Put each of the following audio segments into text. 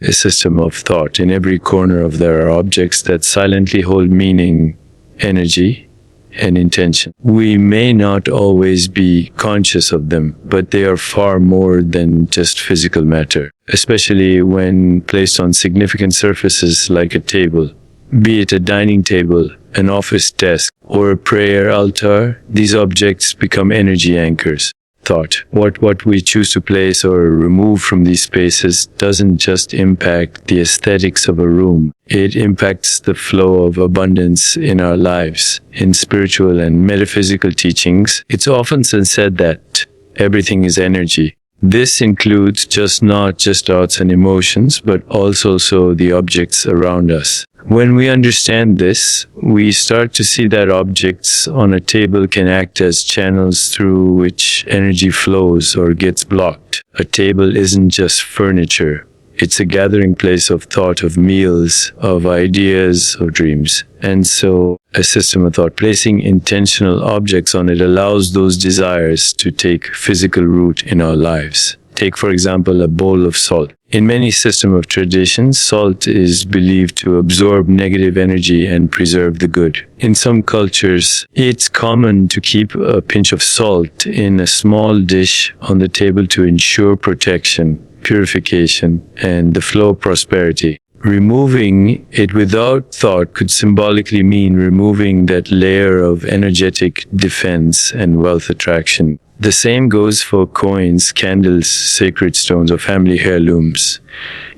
a system of thought. In every corner of there are objects that silently hold meaning, energy, and intention. We may not always be conscious of them, but they are far more than just physical matter, especially when placed on significant surfaces like a table. Be it a dining table, an office desk, or a prayer altar, these objects become energy anchors. Thought. What we choose to place or remove from these spaces doesn't just impact the aesthetics of a room. It impacts the flow of abundance in our lives. In spiritual and metaphysical teachings, it's often said that everything is energy. This includes not just thoughts and emotions, but also the objects around us. When we understand this, we start to see that objects on a table can act as channels through which energy flows or gets blocked. A table isn't just furniture. It's a gathering place of thought, of meals, of ideas, of dreams. And so, a system of thought, placing intentional objects on it allows those desires to take physical root in our lives. Take, for example, a bowl of salt. In many systems of traditions, salt is believed to absorb negative energy and preserve the good. In some cultures, it's common to keep a pinch of salt in a small dish on the table to ensure protection, purification, and the flow of prosperity. Removing it without thought could symbolically mean removing that layer of energetic defense and wealth attraction. The same goes for coins, candles, sacred stones, or family heirlooms.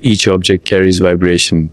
Each object carries vibration.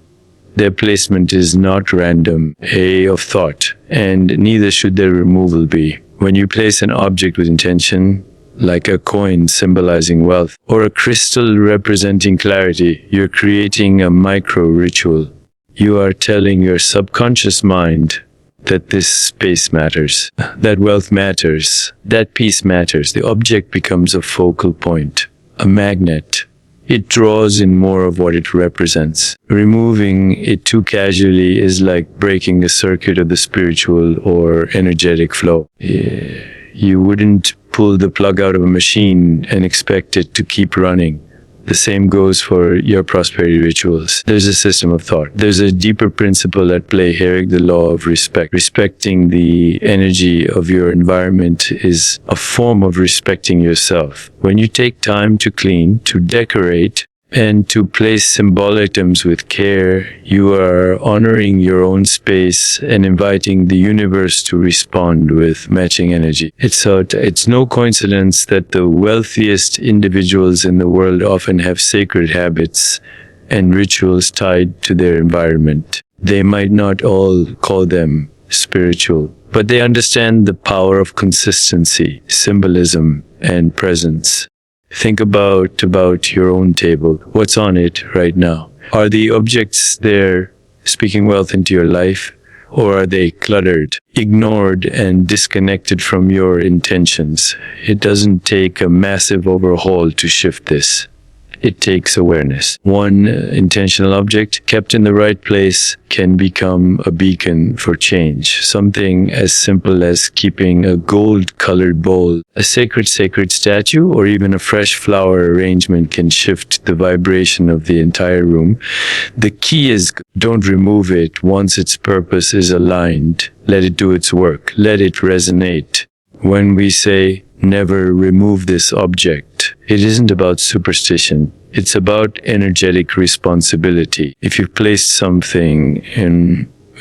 Their placement is not random, of thought, and neither should their removal be. When you place an object with intention, like a coin symbolizing wealth, or a crystal representing clarity, you're creating a micro-ritual. You are telling your subconscious mind that this space matters, that wealth matters, that peace matters. The object becomes a focal point, a magnet. It draws in more of what it represents. Removing it too casually is like breaking the circuit of the spiritual or energetic flow. You wouldn't pull the plug out of a machine and expect it to keep running. The same goes for your prosperity rituals. There's a system of thought. There's a deeper principle at play here, the law of respect. Respecting the energy of your environment is a form of respecting yourself. When you take time to clean, to decorate, and to place symbolic items with care, you are honoring your own space and inviting the universe to respond with matching energy. It's no coincidence that the wealthiest individuals in the world often have sacred habits and rituals tied to their environment. They might not all call them spiritual, but they understand the power of consistency, symbolism, and presence. Think about your own table. What's on it right now? Are the objects there speaking wealth into your life? Or are they cluttered, ignored, and disconnected from your intentions? It doesn't take a massive overhaul to shift this. It takes awareness. One intentional object kept in the right place can become a beacon for change. Something as simple as keeping a gold-colored bowl, a sacred statue, or even a fresh flower arrangement can shift the vibration of the entire room. The key is don't remove it once its purpose is aligned. Let it do its work. Let it resonate. When we say, never remove this object, it isn't about superstition. It's about energetic responsibility. If you've placed something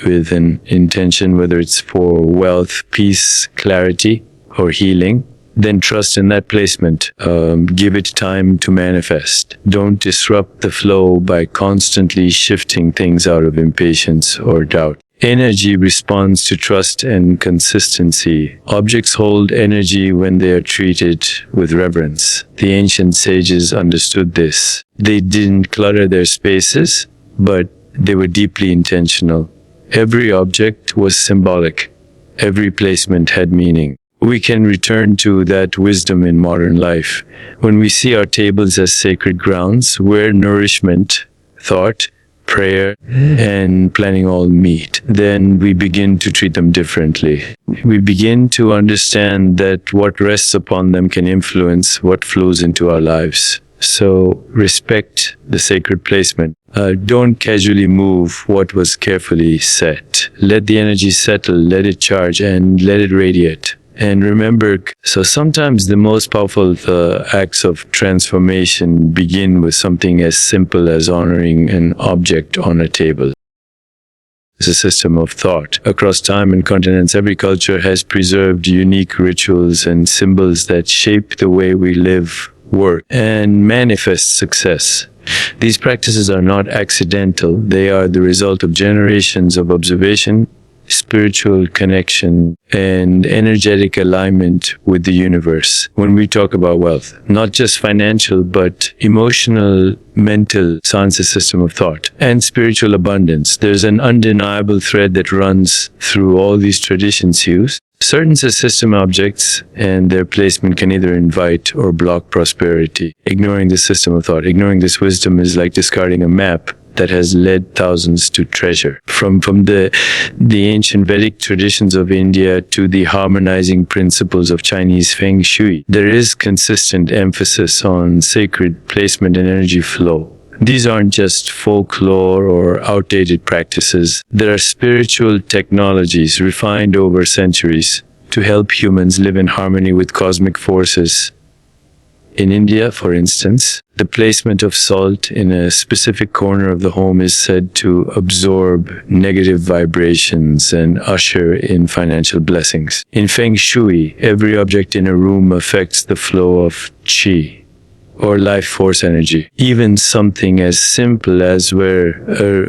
with an intention, whether it's for wealth, peace, clarity, or healing, then trust in that placement. Give it time to manifest. Don't disrupt the flow by constantly shifting things out of impatience or doubt. Energy responds to trust and consistency. Objects hold energy when they are treated with reverence. The ancient sages understood this. They didn't clutter their spaces, but they were deeply intentional. Every object was symbolic. Every placement had meaning. We can return to that wisdom in modern life. When we see our tables as sacred grounds, where nourishment, thought, prayer, and planning all meet, then we begin to treat them differently. We begin to understand that what rests upon them can influence what flows into our lives. So respect the sacred placement. Don't casually move what was carefully set. Let the energy settle, let it charge, and let it radiate. And remember, so sometimes the most powerful acts of transformation begin with something as simple as honoring an object on a table. It's a system of thought. Across time and continents, every culture has preserved unique rituals and symbols that shape the way we live, work, and manifest success. These practices are not accidental. They are the result of generations of observation, spiritual connection, and energetic alignment with the universe. When we talk about wealth, not just financial, but emotional, mental, science, a system of thought, and spiritual abundance, there's an undeniable thread that runs through all these traditions used. Certain system objects and their placement can either invite or block prosperity. Ignoring the system of thought, ignoring this wisdom is like discarding a map that has led thousands to treasure. From the ancient Vedic traditions of India to the harmonizing principles of Chinese Feng Shui, there is consistent emphasis on sacred placement and energy flow. These aren't just folklore or outdated practices. There are spiritual technologies refined over centuries to help humans live in harmony with cosmic forces. In India, for instance, the placement of salt in a specific corner of the home is said to absorb negative vibrations and usher in financial blessings. In Feng Shui, every object in a room affects the flow of qi, or life force energy. Even something as simple as where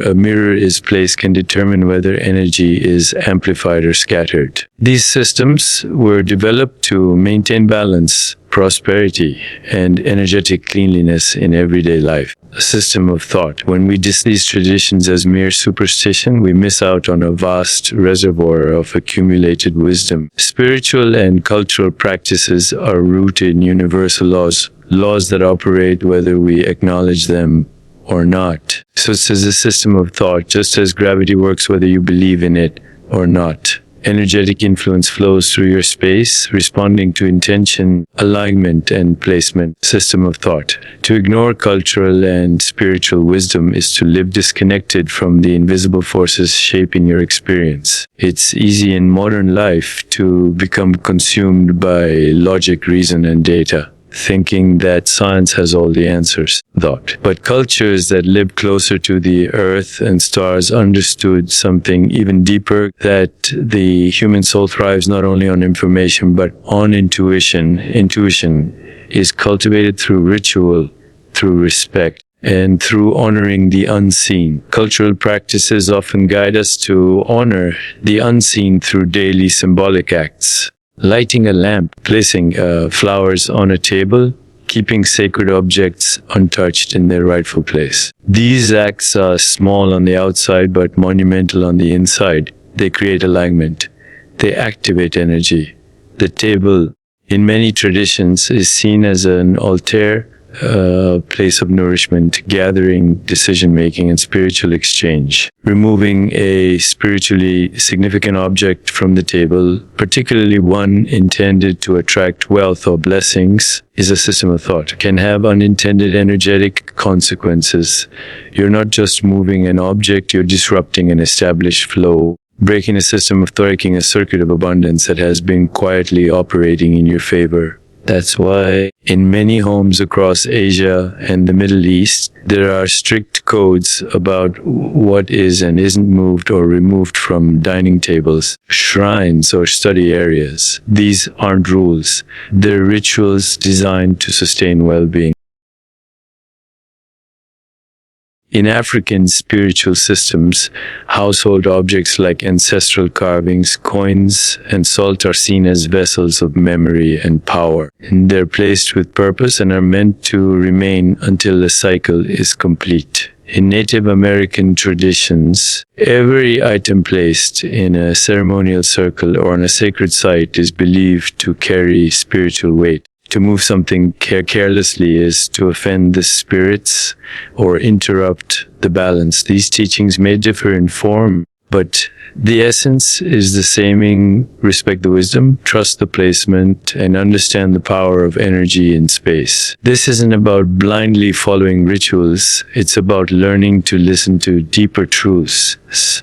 a mirror is placed can determine whether energy is amplified or scattered. These systems were developed to maintain balance, prosperity, and energetic cleanliness in everyday life. A system of thought. When we dismiss these traditions as mere superstition, we miss out on a vast reservoir of accumulated wisdom. Spiritual and cultural practices are rooted in universal laws that operate whether we acknowledge them or not. So it's a system of thought, just as gravity works whether you believe in it or not. Energetic influence flows through your space, responding to intention, alignment, and placement. System of thought. To ignore cultural and spiritual wisdom is to live disconnected from the invisible forces shaping your experience. It's easy in modern life to become consumed by logic, reason, and data, thinking that science has all the answers. But cultures that lived closer to the earth and stars understood something even deeper, that the human soul thrives not only on information but on intuition. Intuition is cultivated through ritual, through respect, and through honoring the unseen. Cultural practices often guide us to honor the unseen through daily symbolic acts. Lighting a lamp, placing flowers on a table, keeping sacred objects untouched in their rightful place. These acts are small on the outside but monumental on the inside. They create alignment. They activate energy. The table, in many traditions, is seen as an altar, a place of nourishment, gathering, decision-making, and spiritual exchange. Removing a spiritually significant object from the table, particularly one intended to attract wealth or blessings, is a system of thought. Can have unintended energetic consequences. You're not just moving an object, you're disrupting an established flow, breaking a system of thought, breaking a circuit of abundance that has been quietly operating in your favor. That's why in many homes across Asia and the Middle East, there are strict codes about what is and isn't moved or removed from dining tables, shrines, or study areas. These aren't rules. They're rituals designed to sustain well-being. In African spiritual systems, household objects like ancestral carvings, coins, and salt are seen as vessels of memory and power. And they're placed with purpose and are meant to remain until the cycle is complete. In Native American traditions, every item placed in a ceremonial circle or on a sacred site is believed to carry spiritual weight. To move something carelessly is to offend the spirits or interrupt the balance. These teachings may differ in form, But the essence is the same: respect the wisdom, trust the placement, and understand the power of energy in space. This isn't about blindly following rituals. It's about learning to listen to deeper truths.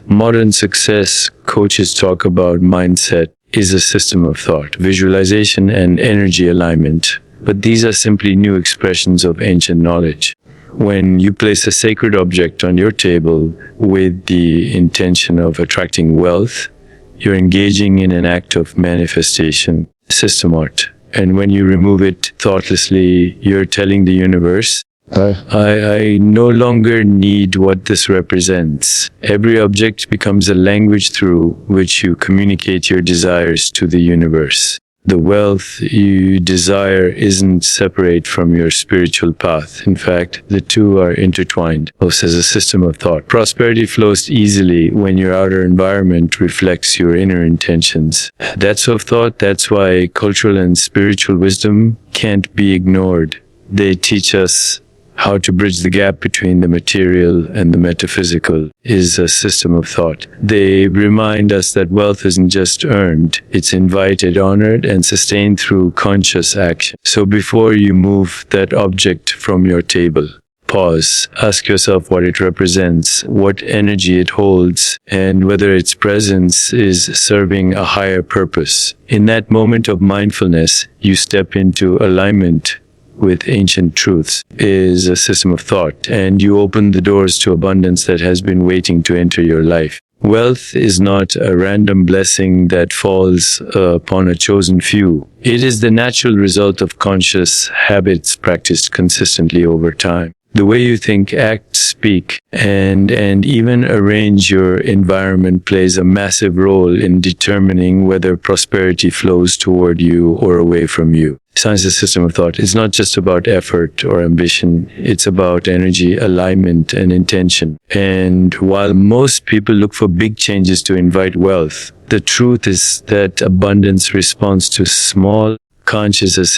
Modern success coaches talk about mindset is a system of thought, visualization, and energy alignment. But these are simply new expressions of ancient knowledge. When you place a sacred object on your table with the intention of attracting wealth, you're engaging in an act of manifestation, system art. And when you remove it thoughtlessly, you're telling the universe, I no longer need what this represents. Every object becomes a language through which you communicate your desires to the universe. The wealth you desire isn't separate from your spiritual path. In fact, the two are intertwined, both as a system of thought. Prosperity flows easily when your outer environment reflects your inner intentions. That's of thought. That's why cultural and spiritual wisdom can't be ignored. They teach us how to bridge the gap between the material and the metaphysical is a system of thought. They remind us that wealth isn't just earned, it's invited, honored, and sustained through conscious action. So before you move that object from your table, pause, ask yourself what it represents, what energy it holds, and whether its presence is serving a higher purpose. In that moment of mindfulness, you step into alignment with ancient truths, is a system of thought, and you open the doors to abundance that has been waiting to enter your life. Wealth is not a random blessing that falls upon a chosen few. It is the natural result of conscious habits practiced consistently over time. The way you think, act, speak, and even arrange your environment plays a massive role in determining whether prosperity flows toward you or away from you. Science is a system of thought. It's not just about effort or ambition. It's about energy, alignment, and intention. And while most people look for big changes to invite wealth, the truth is that abundance responds to small, conscious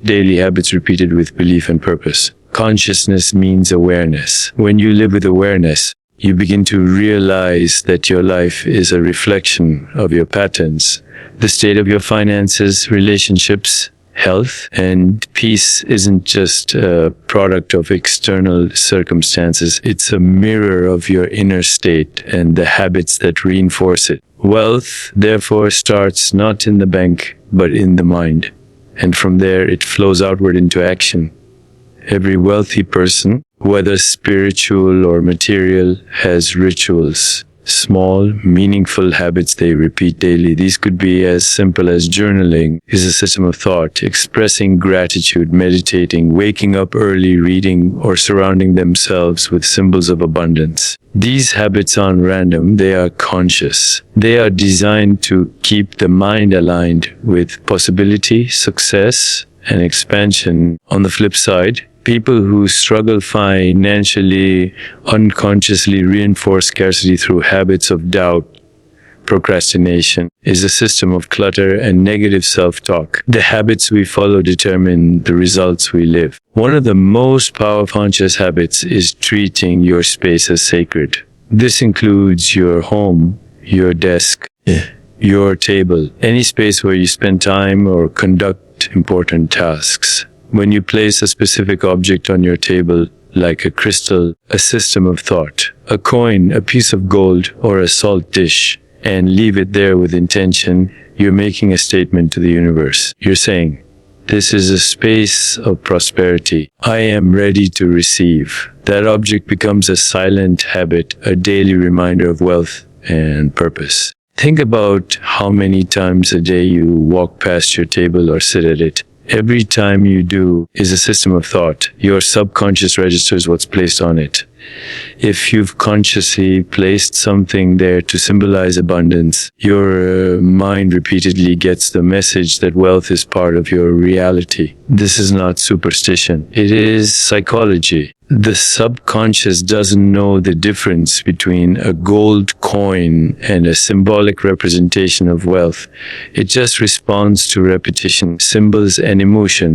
daily habits repeated with belief and purpose. Consciousness means awareness. When you live with awareness, you begin to realize that your life is a reflection of your patterns. The state of your finances, relationships, health, and peace isn't just a product of external circumstances. It's a mirror of your inner state and the habits that reinforce it. Wealth, therefore, starts not in the bank, but in the mind. And from there, it flows outward into action. Every wealthy person, whether spiritual or material, has rituals. Small, meaningful habits they repeat daily. These could be as simple as journaling is a system of thought, expressing gratitude, meditating, waking up early, reading, or surrounding themselves with symbols of abundance. These habits aren't random, they are conscious. They are designed to keep the mind aligned with possibility, success, and expansion. On the flip side, people who struggle financially unconsciously reinforce scarcity through habits of doubt. Procrastination is a system of clutter and negative self-talk. The habits we follow determine the results we live. One of the most powerful conscious habits is treating your space as sacred. This includes your home, your desk, your table, any space where you spend time or conduct important tasks. When you place a specific object on your table, like a crystal, a system of thought, a coin, a piece of gold, or a salt dish, and leave it there with intention, you're making a statement to the universe. You're saying, this is a space of prosperity. I am ready to receive. That object becomes a silent habit, a daily reminder of wealth and purpose. Think about how many times a day you walk past your table or sit at it. Every time you do is a system of thought. Your subconscious registers what's placed on it. If you've consciously placed something there to symbolize abundance, your mind repeatedly gets the message that wealth is part of your reality. This is not superstition. It is psychology. The subconscious doesn't know the difference between a gold coin and a symbolic representation of wealth. It just responds to repetition, symbols, and emotion.